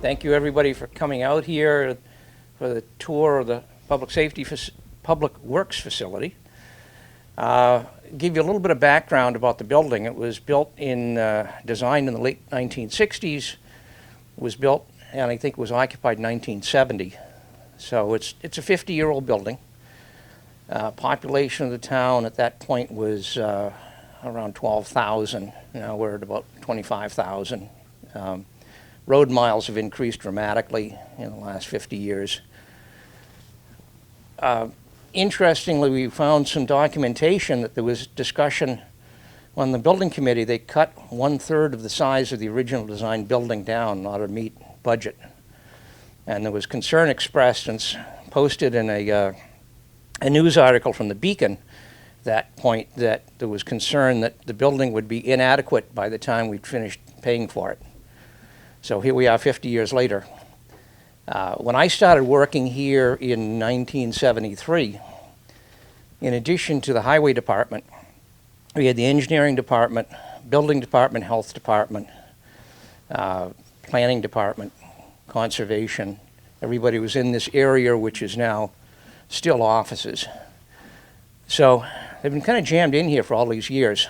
Thank you everybody for coming out here for the tour of the Public Works facility. Give you a little bit of background about the building. It was built designed in the late 1960s, was built and I think was occupied in 1970. So it's a 50-year-old building. Population of the town at that point was around 12,000. Now we're at about 25,000. Road miles have increased dramatically in the last 50 years. Interestingly, we found some documentation that there was discussion on the building committee. They cut 1/3 of the size of the original design building down in order to meet budget. And there was concern expressed and posted in a news article from the Beacon that point that there was concern that the building would be inadequate by the time we'd finished paying for it. So here we are 50 years later. When I started working here in 1973, in addition to the highway department, we had the engineering department, building department, health department, planning department, conservation. Everybody was in this area, which is now still offices. So they've been kind of jammed in here for all these years.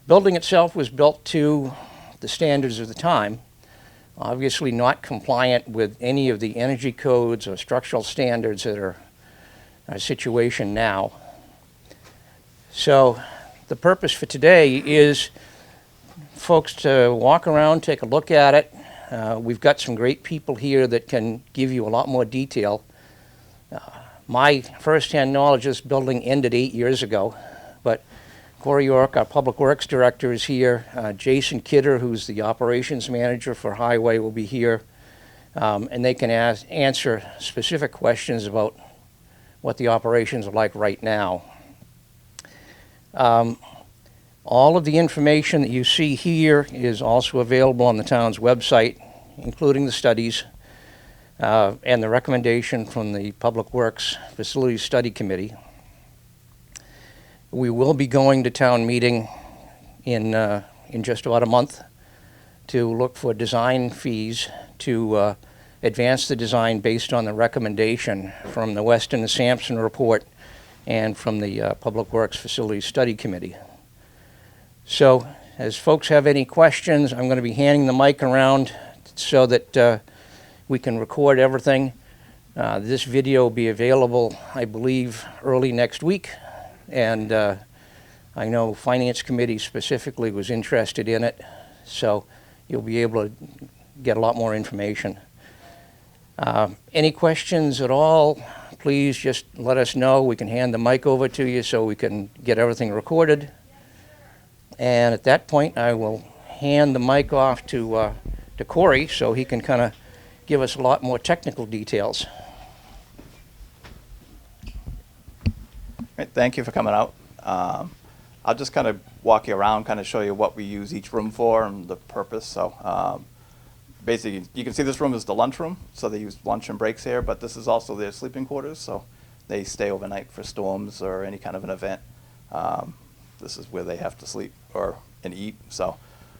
Building itself was built to the standards of the time, obviously not compliant with any of the energy codes or structural standards that are our situation now. So the purpose for today is folks to walk around, take a look at it. We've got some great people here that can give you a lot more detail. My first-hand knowledge of this building ended 8 years ago, but Corey York, our Public Works Director, is here. Jason Kidder, who's the Operations Manager for Highway, will be here. And they can answer specific questions about what the operations are like right now. All of the information that you see here is also available on the town's website, including the studies and the recommendation from the Public Works Facilities Study Committee. We will be going to town meeting in just about a month to look for design fees to advance the design based on the recommendation from the Weston and Sampson report and from the Public Works Facilities Study Committee. So as folks have any questions, I'm going to be handing the mic around so that we can record everything. This video will be available, I believe, early next week. And I know Finance Committee specifically was interested in it, so you'll be able to get a lot more information. Any questions at all, please just let us know. We can hand the mic over to you so we can get everything recorded. And at that point, I will hand the mic off to Corey so he can kind of give us a lot more technical details. Great, thank you for coming out. I'll just kind of walk you around, kind of show you what we use each room for and the purpose. So basically, you can see this room is the lunchroom, so they use lunch and breaks here, but this is also their sleeping quarters, so they stay overnight for storms or any kind of an event. This is where they have to sleep and eat. So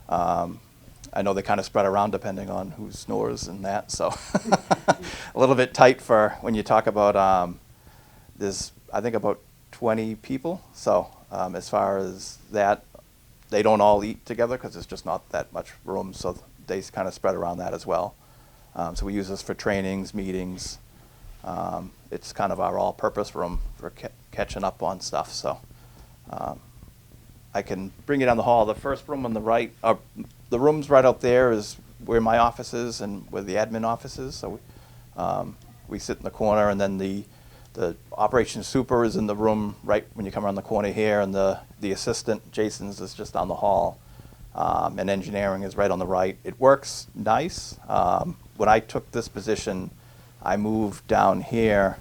I know they kind of spread around depending on who snores and that, so a little bit tight for when you talk about, there's I think about 20 people, so as far as that, they don't all eat together because there's just not that much room, so they kind of spread around that as well. So we use this for trainings, meetings. It's kind of our all-purpose room for catching up on stuff. So I can bring you down the hall. The first room on the right, the rooms right out there is where my office is and where the admin office is. So we sit in the corner, and then the operations super is in the room right when you come around the corner here, and the assistant, Jason's, is just down the hall. And engineering is right on the right. It works nice. When I took this position, I moved down here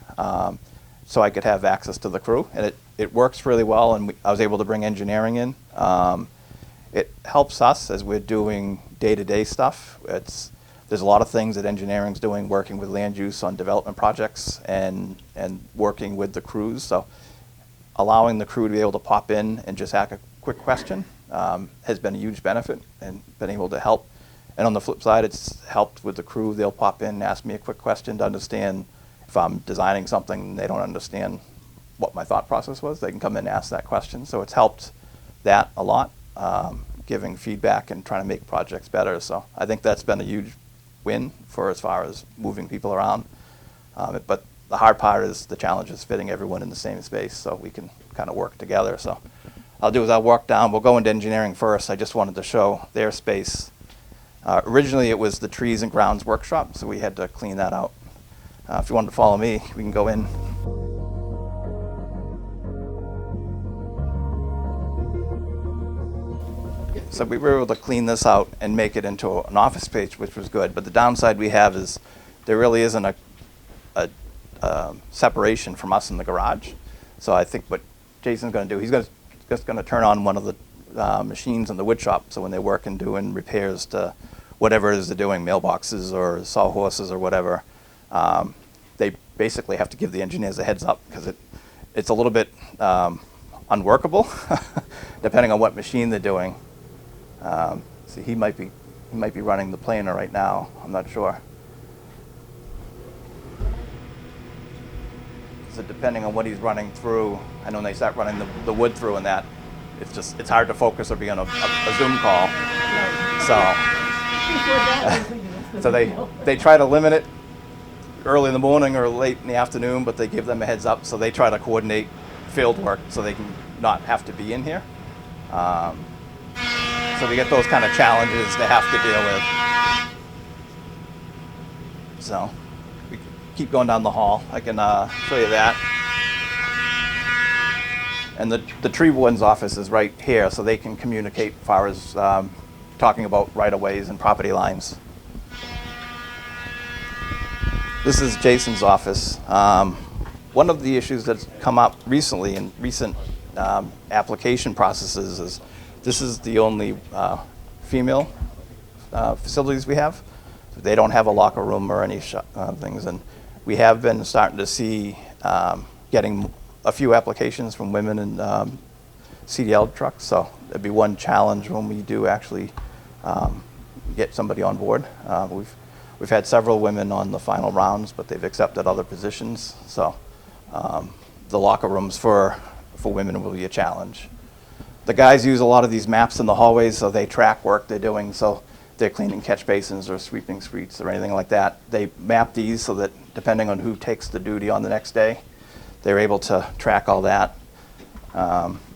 so I could have access to the crew, and it works really well, and I was able to bring engineering in. It helps us as we're doing day-to-day stuff. There's a lot of things that engineering's doing, working with land use on development projects and working with the crews. So allowing the crew to be able to pop in and just ask a quick question has been a huge benefit and been able to help And on the flip side, it's helped with the crew. They'll pop in and ask me a quick question to understand if I'm designing something and they don't understand what my thought process was. They can come in and ask that question. So it's helped that a lot, giving feedback and trying to make projects better. So I think that's been a huge win for as far as moving people around. But the hard part is the challenge is fitting everyone in the same space so we can kind of work together. So I'll do is I'll walk down. We'll go into engineering first. I just wanted to show their space. Originally, it was the trees and grounds workshop, so we had to clean that out. If you wanted to follow me, we can go in. So we were able to clean this out and make it into an office space, which was good. But the downside we have is there really isn't a separation from us in the garage. So I think what Jason's going to do, he's just going to turn on one of the machines in the wood shop. So when they work and doing repairs to whatever it is they're doing, mailboxes or sawhorses or whatever, they basically have to give the engineers a heads up because it's a little bit unworkable depending on what machine they're doing. See, he might be running the planer right now. I'm not sure. So depending on what he's running through, I know when they start running the wood through and that, it's hard to focus or be on a Zoom call. So they try to limit it early in the morning or late in the afternoon, but they give them a heads up. So they try to coordinate field work so they can not have to be in here. So we get those kind of challenges they have to deal with. So we keep going down the hall. I can show you that. And the tree warden's office is right here, so they can communicate as far as talking about right-of-ways and property lines. This is Jason's office. One of the issues that's come up recently in recent application processes is this is the only female facilities we have. They don't have a locker room or any things, and we have been starting to see getting a few applications from women in CDL trucks. So that'd be one challenge when we do actually get somebody on board. We've had several women on the final rounds, but they've accepted other positions. So the locker rooms for women will be a challenge. The guys use a lot of these maps in the hallways, so they track work they're doing. So they're cleaning catch basins or sweeping streets or anything like that. They map these so that depending on who takes the duty on the next day, they're able to track all that.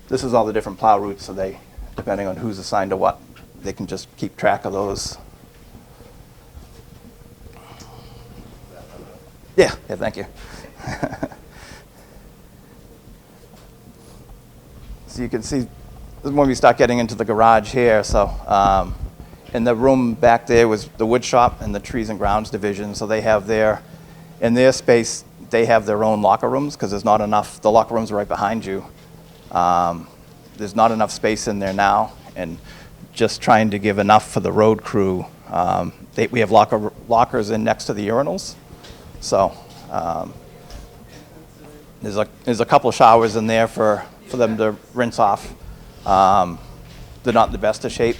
This is all the different plow routes, so they, depending on who's assigned to what, they can just keep track of those. Yeah, thank you. So you can see, this is when we start getting into the garage here. So in the room back there was the wood shop and the trees and grounds division. So they have in their space, they have their own locker rooms because there's not enough. The locker rooms are right behind you. There's not enough space in there now, and just trying to give enough for the road crew. We have lockers in next to the urinals. So there's a couple showers in there for them to rinse off. They're not in the best of shape.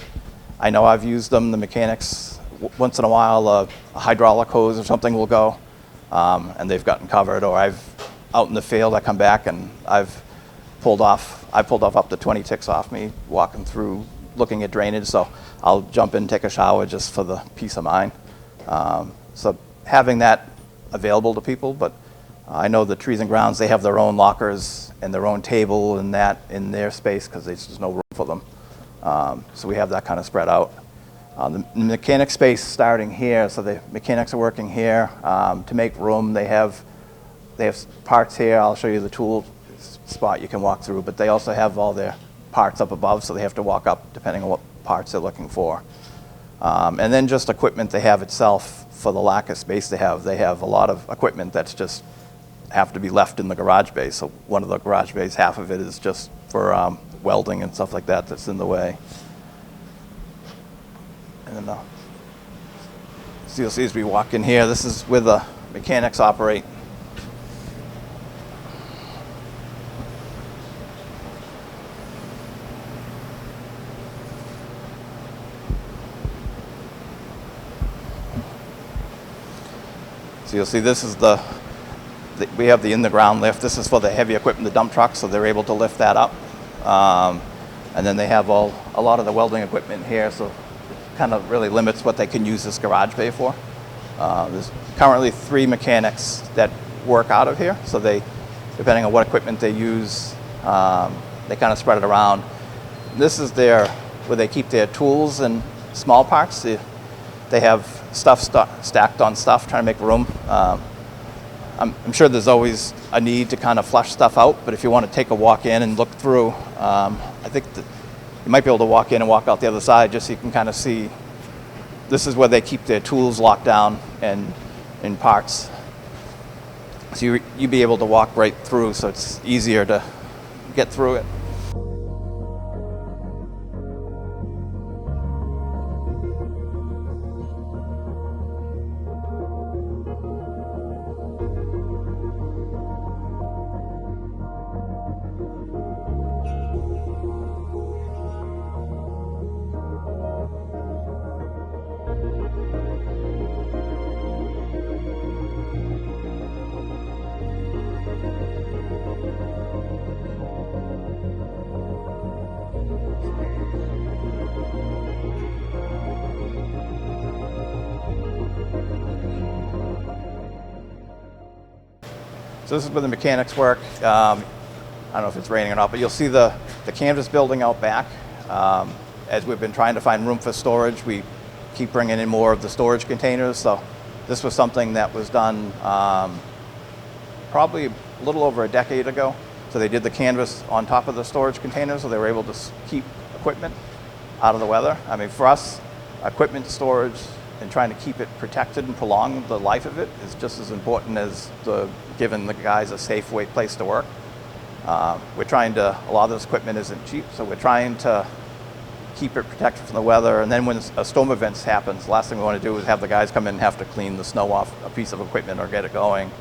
I know I've used them. The mechanics, once in a while, a hydraulic hose or something will go, and they've gotten covered. Or out in the field, I come back and I pulled off up to 20 ticks off me walking through, looking at drainage. So I'll jump in and take a shower just for the peace of mind. So having that available to people, but I know the trees and grounds, they have their own lockers and their own table and that in their space because there's just no room for them. So we have that kind of spread out. The mechanic space starting here, so the mechanics are working here. To make room, they have parts here. I'll show you the tool spot you can walk through, but they also have all their parts up above, so they have to walk up depending on what parts they're looking for. And then just equipment they have itself. For the lack of space they have a lot of equipment that's just have to be left in the garage bay. So one of the garage bays, half of it is just for welding and stuff like that that's in the way. And then so you'll see as we walk in here, this is where the mechanics operate. So you'll see this is we have the in-the-ground lift. This is for the heavy equipment, the dump trucks, so they're able to lift that up. And then they have a lot of the welding equipment here, so it kind of really limits what they can use this garage bay for. There's currently 3 mechanics that work out of here, so depending on what equipment they use, they kind of spread it around. This is where they keep their tools and small parts. They have stuff stacked on stuff, trying to make room. I'm sure there's always a need to kind of flush stuff out, but if you want to take a walk in and look through, I think that you might be able to walk in and walk out the other side just so you can kind of see. This is where they keep their tools locked down and in parts. So you'd be able to walk right through, so it's easier to get through it. So this is where the mechanics work. I don't know if it's raining or not, but you'll see the canvas building out back. As we've been trying to find room for storage, we keep bringing in more of the storage containers. So this was something that was done probably a little over a decade ago. So they did the canvas on top of the storage containers, so they were able to keep equipment out of the weather. I mean, for us, equipment storage and trying to keep it protected and prolong the life of it is just as important as giving the guys a safe place to work. We're trying to, a lot of this equipment isn't cheap, so we're trying to keep it protected from the weather. And then when a storm event happens, the last thing we want to do is have the guys come in and have to clean the snow off a piece of equipment or get it going.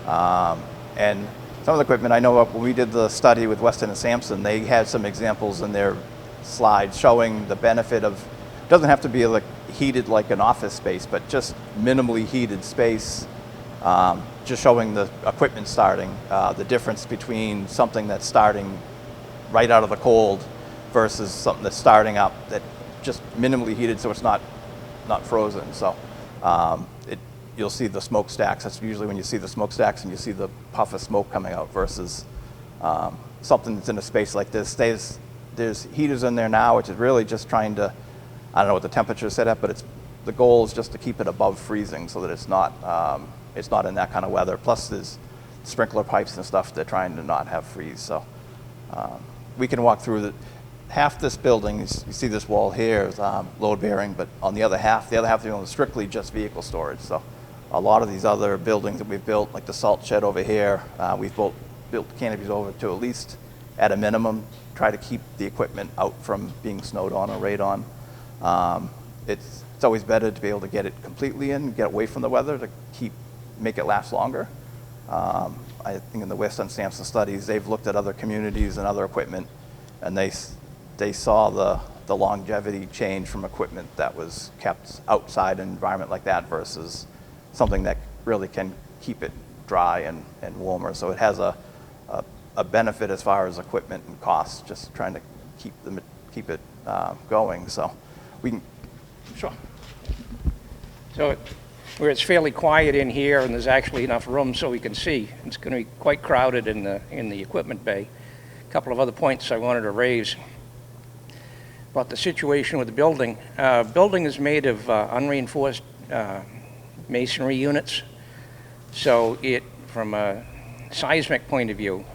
And some of the equipment, I know when we did the study with Weston and Sampson, they had some examples in their slides showing the benefit of, it doesn't have to be like heated like an office space, but just minimally heated space, just showing the equipment starting, the difference between something that's starting right out of the cold versus something that's starting up that just minimally heated so it's not frozen. So you'll see the smokestacks. That's usually when you see the smokestacks and you see the puff of smoke coming out versus something that's in a space like this. There's heaters in there now, which is really just trying to, I don't know what the temperature is set at, but the goal is just to keep it above freezing so that it's not in that kind of weather. Plus there's sprinkler pipes and stuff they're trying to not have freeze. So we can walk through half this building, you see this wall here is load bearing, but on the other half is strictly just vehicle storage. So a lot of these other buildings that we've built, like the salt shed over here, we've built canopies over to at least, at a minimum, try to keep the equipment out from being snowed on or radon. It's always better to be able to get it completely in, get away from the weather to make it last longer. I think in the Weston Sampson studies, they've looked at other communities and other equipment, and they saw the longevity change from equipment that was kept outside an environment like that versus something that really can keep it dry and warmer. So it has a benefit as far as equipment and costs, just trying to keep it going. So we can, sure. So where it's fairly quiet in here and there's actually enough room so we can see, it's going to be quite crowded in the equipment bay. A couple of other points I wanted to raise about the situation with the building. Building is made of unreinforced masonry units, so from a seismic point of view,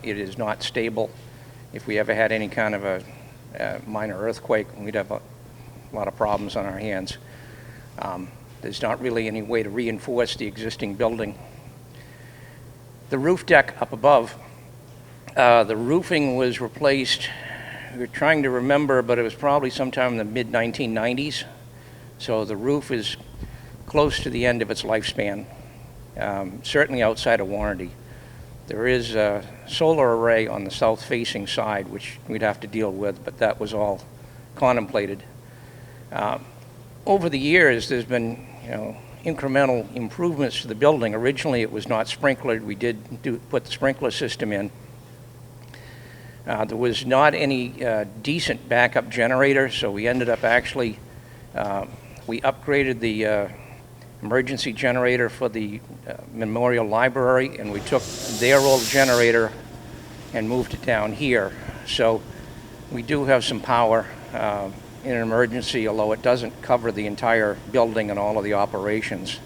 it is not stable. If we ever had any kind of a minor earthquake, we'd have a lot of problems on our hands. There's not really any way to reinforce the existing building. The roof deck up above, the roofing was replaced, we're trying to remember, but it was probably sometime in the mid-1990s. So the roof is close to the end of its lifespan, certainly outside of warranty. There is a solar array on the south-facing side, which we'd have to deal with, but that was all contemplated. Over the years, there's been incremental improvements to the building. Originally, it was not sprinklered. We did put the sprinkler system in. There was not any decent backup generator, so we ended up actually, we upgraded the emergency generator for the Memorial Library, and we took their old generator and moved it down here. So we do have some power in an emergency, although it doesn't cover the entire building and all of the operations.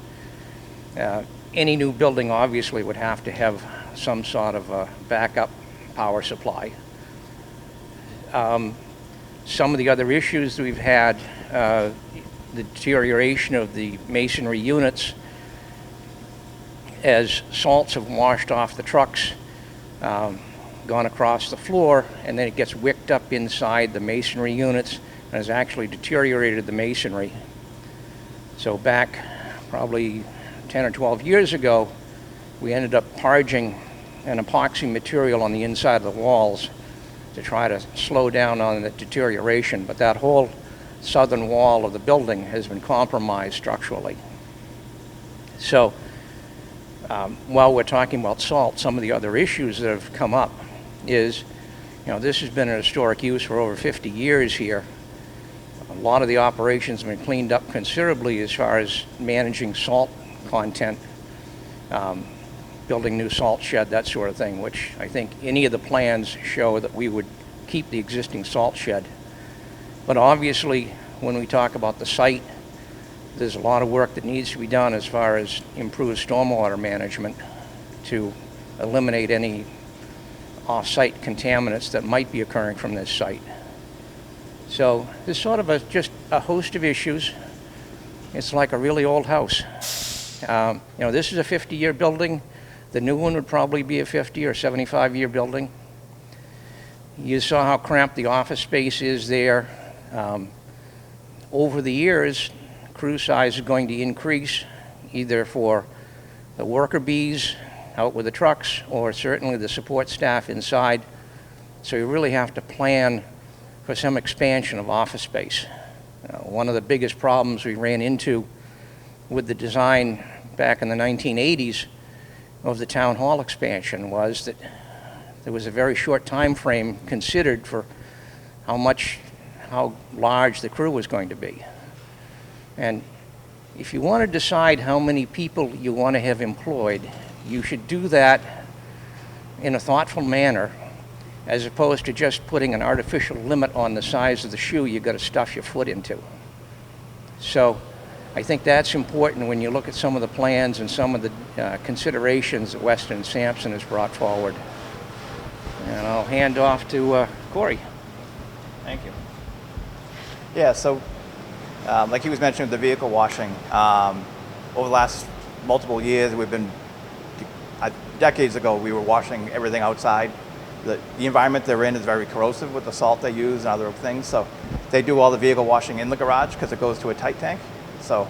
Any new building obviously would have to have some sort of a backup power supply. Some of the other issues that we've had, the deterioration of the masonry units as salts have washed off the trucks, gone across the floor, and then it gets wicked up inside the masonry units and has actually deteriorated the masonry. So back probably 10 or 12 years ago, we ended up parging an epoxy material on the inside of the walls to try to slow down on the deterioration, but that whole southern wall of the building has been compromised structurally. So while we're talking about salt, some of the other issues that have come up is, this has been an historic use for over 50 years here. A lot of the operations have been cleaned up considerably as far as managing salt content, building new salt shed, that sort of thing, which I think any of the plans show that we would keep the existing salt shed. But obviously, when we talk about the site, there's a lot of work that needs to be done as far as improved stormwater management to eliminate any off-site contaminants that might be occurring from this site. So there's sort of just a host of issues. It's like a really old house. This is a 50-year building. The new one would probably be a 50 or 75-year building. You saw how cramped the office space is there. Over the years, crew size is going to increase, either for the worker bees out with the trucks or certainly the support staff inside. So you really have to plan for some expansion of office space. One of the biggest problems we ran into with the design back in the 1980s of the town hall expansion was that there was a very short time frame considered for how large the crew was going to be. And if you want to decide how many people you want to have employed, you should do that in a thoughtful manner, as opposed to just putting an artificial limit on the size of the shoe you've got to stuff your foot into. So I think that's important when you look at some of the plans and some of the considerations that Weston & Sampson has brought forward. And I'll hand off to Corey. Thank you. Yeah, so like he was mentioning, the vehicle washing, over the last multiple years, decades ago, we were washing everything outside. The environment they're in is very corrosive with the salt they use and other things, so they do all the vehicle washing in the garage because it goes to a tight tank. So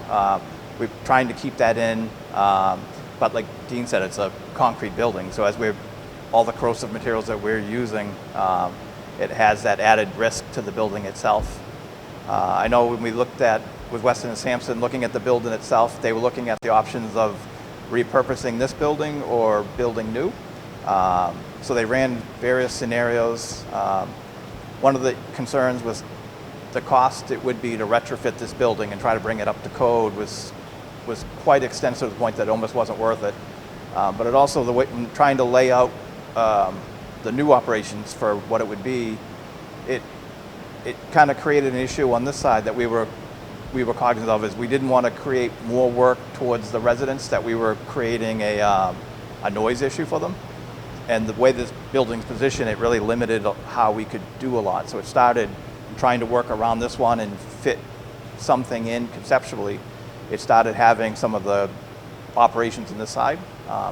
we're trying to keep that in, but like Dean said, it's a concrete building, so as all the corrosive materials that we're using, it has that added risk to the building itself. I know when we looked at, with Weston & Sampson, looking at the building itself, they were looking at the options of repurposing this building or building new. So they ran various scenarios. One of the concerns was the cost it would be to retrofit this building and try to bring it up to code was quite extensive to the point that it almost wasn't worth it. But it also, the way trying to lay out the new operations for what it would be, it kind of created an issue on this side that we were cognizant of, is we didn't want to create more work towards the residents, that we were creating a noise issue for them. And the way this building's positioned, it really limited how we could do a lot. So it started trying to work around this one and fit something in conceptually. It started having some of the operations in this side.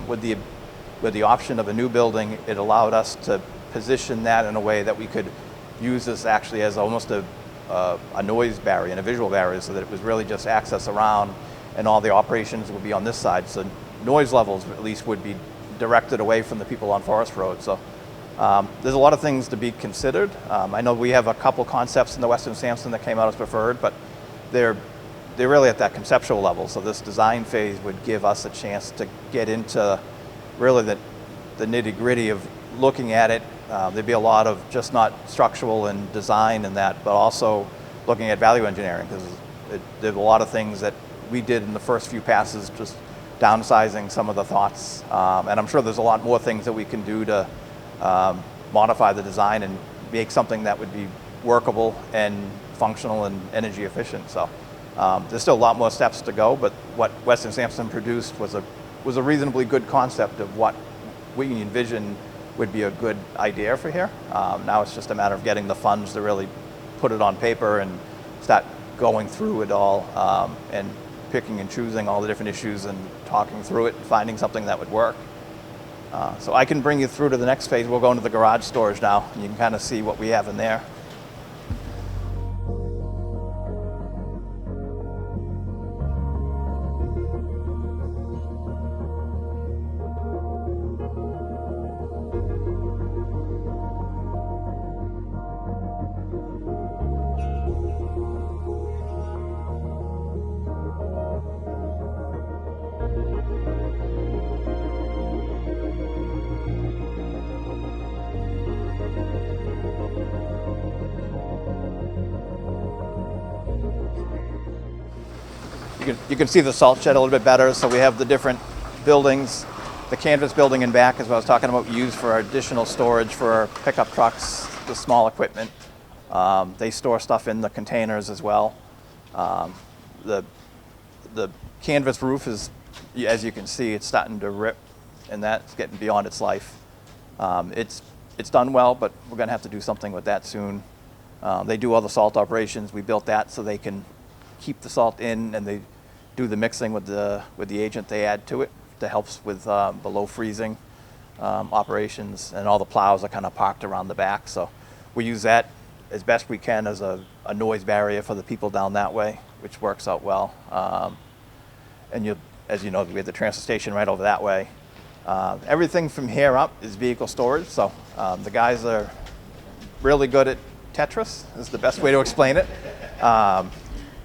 With the option of a new building, it allowed us to position that in a way that we could use this actually as almost a noise barrier and a visual barrier, so that it was really just access around and all the operations would be on this side. So noise levels at least would be directed away from the people on Forest Road. So there's a lot of things to be considered. I know we have a couple concepts in the Weston & Sampson that came out as preferred, but they're they're really at that conceptual level. So this design phase would give us a chance to get into really the nitty gritty of looking at it. There'd be a lot of just not structural and design and that, but also looking at value engineering, because there's a lot of things that we did in the first few passes, just downsizing some of the thoughts. And I'm sure there's a lot more things that we can do to modify the design and make something that would be workable and functional and energy efficient. So there's still a lot more steps to go, but what Weston Sampson produced was a reasonably good concept of what we envision would be a good idea for here. Now it's just a matter of getting the funds to really put it on paper and start going through it all and picking and choosing all the different issues and talking through it and finding something that would work. So I can bring you through to the next phase. We'll go into the garage storage now, and you can kind of see what we have in there. You can see the salt shed a little bit better. So we have the different buildings. The canvas building in back is what I was talking about, used for additional storage for our pickup trucks, the small equipment. They store stuff in the containers as well. The canvas roof is, as you can see, it's starting to rip, and that's getting beyond its life. It's done well, but we're going to have to do something with that soon. They do all the salt operations. We built that so they can keep the salt in, and they do the mixing with the agent they add to it that helps with below freezing operations, and all the plows are kind of parked around the back. So we use that as best we can as a noise barrier for the people down that way, which works out well. And as you know, we have the transfer station right over that way. Everything from here up is vehicle storage. So the guys are really good at Tetris, is the best way to explain it.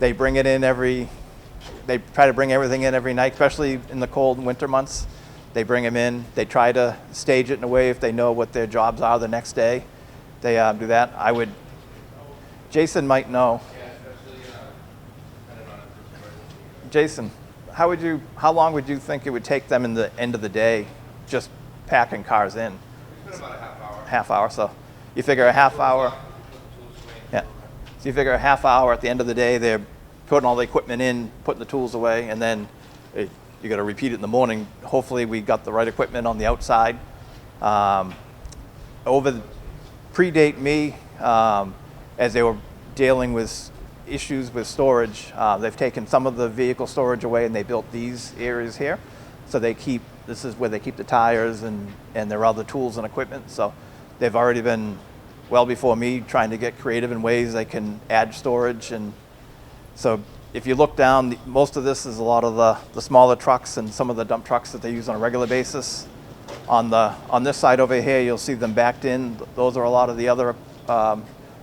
They bring it in they try to bring everything in every night, especially in the cold winter months. They bring them in. They try to stage it in a way if they know what their jobs are the next day. They do that. Jason might know. Jason, how long would you think it would take them in the end of the day just packing cars in? It's been about a half hour. Half hour, so you figure a half hour. Yeah. So you figure a half hour at the end of the day, they're putting all the equipment in, putting the tools away, and then you got to repeat it in the morning. Hopefully we got the right equipment on the outside. Predate me, as they were dealing with issues with storage, they've taken some of the vehicle storage away and they built these areas here. So this is where they keep the tires and their other tools and equipment. So they've already been well before me trying to get creative in ways they can add storage. And so if you look down, most of this is a lot of the smaller trucks and some of the dump trucks that they use on a regular basis. On this side over here, you'll see them backed in. Those are a lot of the other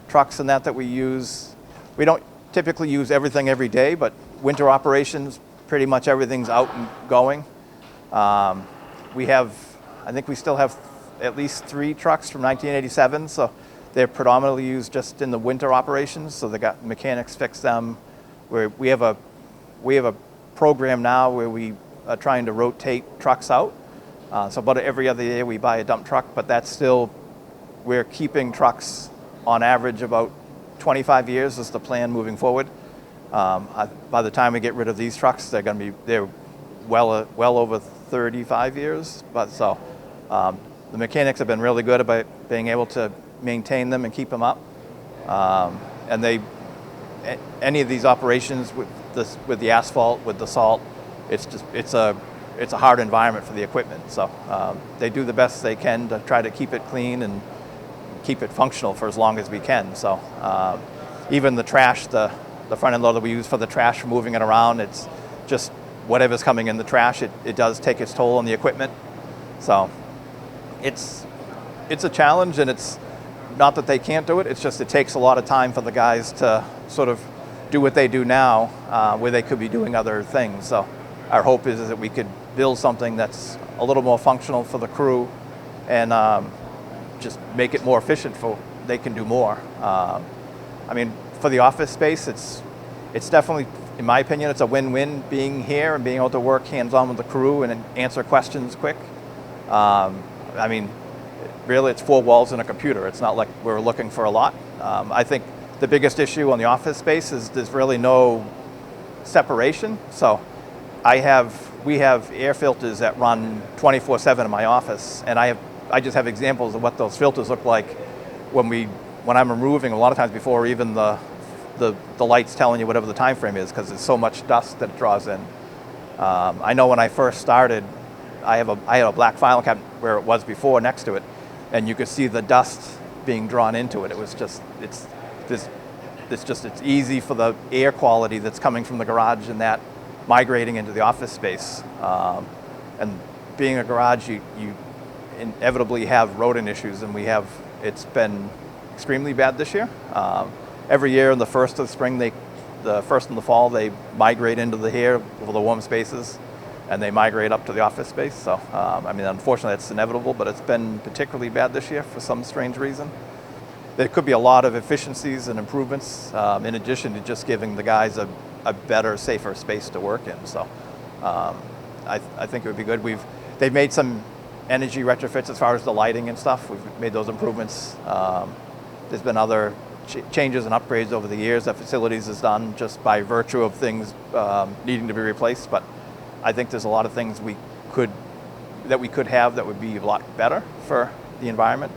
trucks and that we use. We don't typically use everything every day, but winter operations, pretty much everything's out and going. I think we still have at least 3 trucks from 1987, so they're predominantly used just in the winter operations. So they got mechanics fix them. We have a program now where we are trying to rotate trucks out. So about every other year we buy a dump truck, but that's still, we're keeping trucks on average about 25 years is the plan moving forward. By the time we get rid of these trucks, they're well over 35 years. But so the mechanics have been really good about being able to maintain them and keep them up. And any of these operations with the asphalt, with the salt, it's a hard environment for the equipment. So they do the best they can to try to keep it clean and keep it functional for as long as we can. So even the trash, the front end loader we use for the trash, for moving it around, it's just whatever's coming in the trash, it does take its toll on the equipment. So it's a challenge, and it's not that they can't do it, it's just it takes a lot of time for the guys to sort of do what they do now, where they could be doing other things. So our hope is that we could build something that's a little more functional for the crew and just make it more efficient for they can do more. I mean, for the office space, it's definitely, in my opinion, it's a win-win being here and being able to work hands-on with the crew and answer questions quick. I mean, really, it's 4 walls and a computer. It's not like we're looking for a lot. I think the biggest issue on the office space is there's really no separation. So we have air filters that run 24/7 in my office, and I just have examples of what those filters look like when I'm removing, a lot of times before even the light's telling you whatever the time frame is, because there's so much dust that it draws in. I know when I first started, I had a black filing cabinet where it was before next to it, and you could see the dust being drawn into it. It was just, it's easy for the air quality that's coming from the garage and that migrating into the office space. And being a garage, you inevitably have rodent issues, and it's been extremely bad this year. Every year in the first of the spring, the first in the fall, they migrate into the warm spaces, and they migrate up to the office space. So, I mean, unfortunately, it's inevitable, but it's been particularly bad this year for some strange reason. There could be a lot of efficiencies and improvements in addition to just giving the guys a better, safer space to work in. So, I think it would be good. They've made some energy retrofits as far as the lighting and stuff. We've made those improvements. There's been other changes and upgrades over the years that facilities has done just by virtue of things needing to be replaced. But I think there's a lot of things we could have that would be a lot better for the environment.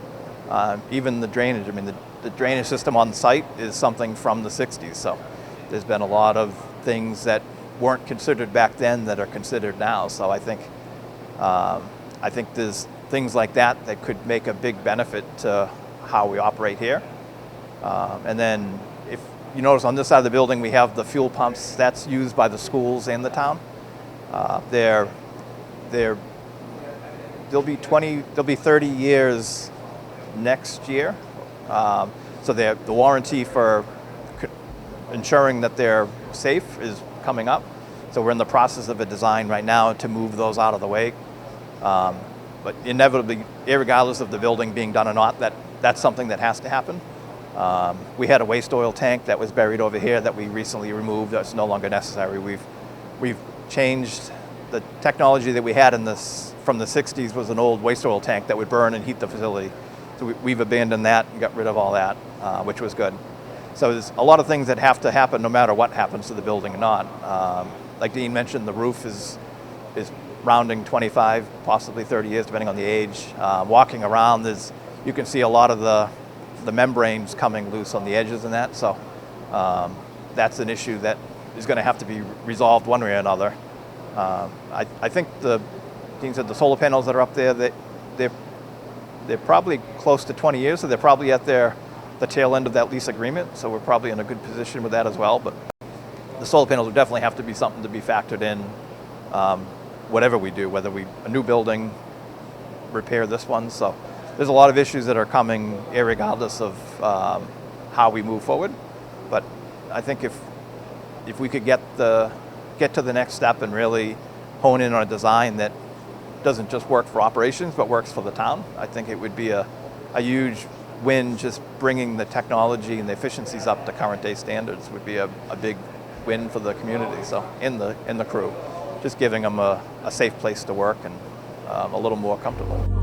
Even the drainage. I mean, the drainage system on site is something from the 60s. So there's been a lot of things that weren't considered back then that are considered now. So I think there's things like that could make a big benefit to how we operate here. And then if you notice on this side of the building, we have the fuel pumps that's used by the schools and the town. They'll be 30 years next year. So the warranty for ensuring that they're safe is coming up. So we're in the process of a design right now to move those out of the way. But inevitably, regardless of the building being done or not, that's something that has to happen. We had a waste oil tank that was buried over here that we recently removed. That's no longer necessary. We've changed the technology that we had from the 60s was an old waste oil tank that would burn and heat the facility. So we've abandoned that and got rid of all that, which was good. So there's a lot of things that have to happen no matter what happens to the building or not. Like Dean mentioned, the roof is rounding 25, possibly 30 years, depending on the age. Walking around, you can see a lot of the membranes coming loose on the edges and that. So that's an issue that is going to have to be resolved one way or another. I think Dean said the solar panels that are up there, they're probably close to 20 years, so they're probably at the tail end of that lease agreement. So we're probably in a good position with that as well. But the solar panels would definitely have to be something to be factored in. Whatever we do, whether a new building, repair this one. So there's a lot of issues that are coming irregardless of how we move forward. But I think if we could get to the next step and really hone in on a design that doesn't just work for operations but works for the town, I think it would be a huge win. Just bringing the technology and the efficiencies up to current day standards would be a big win for the community. So in the crew, just giving them a safe place to work and a little more comfortable.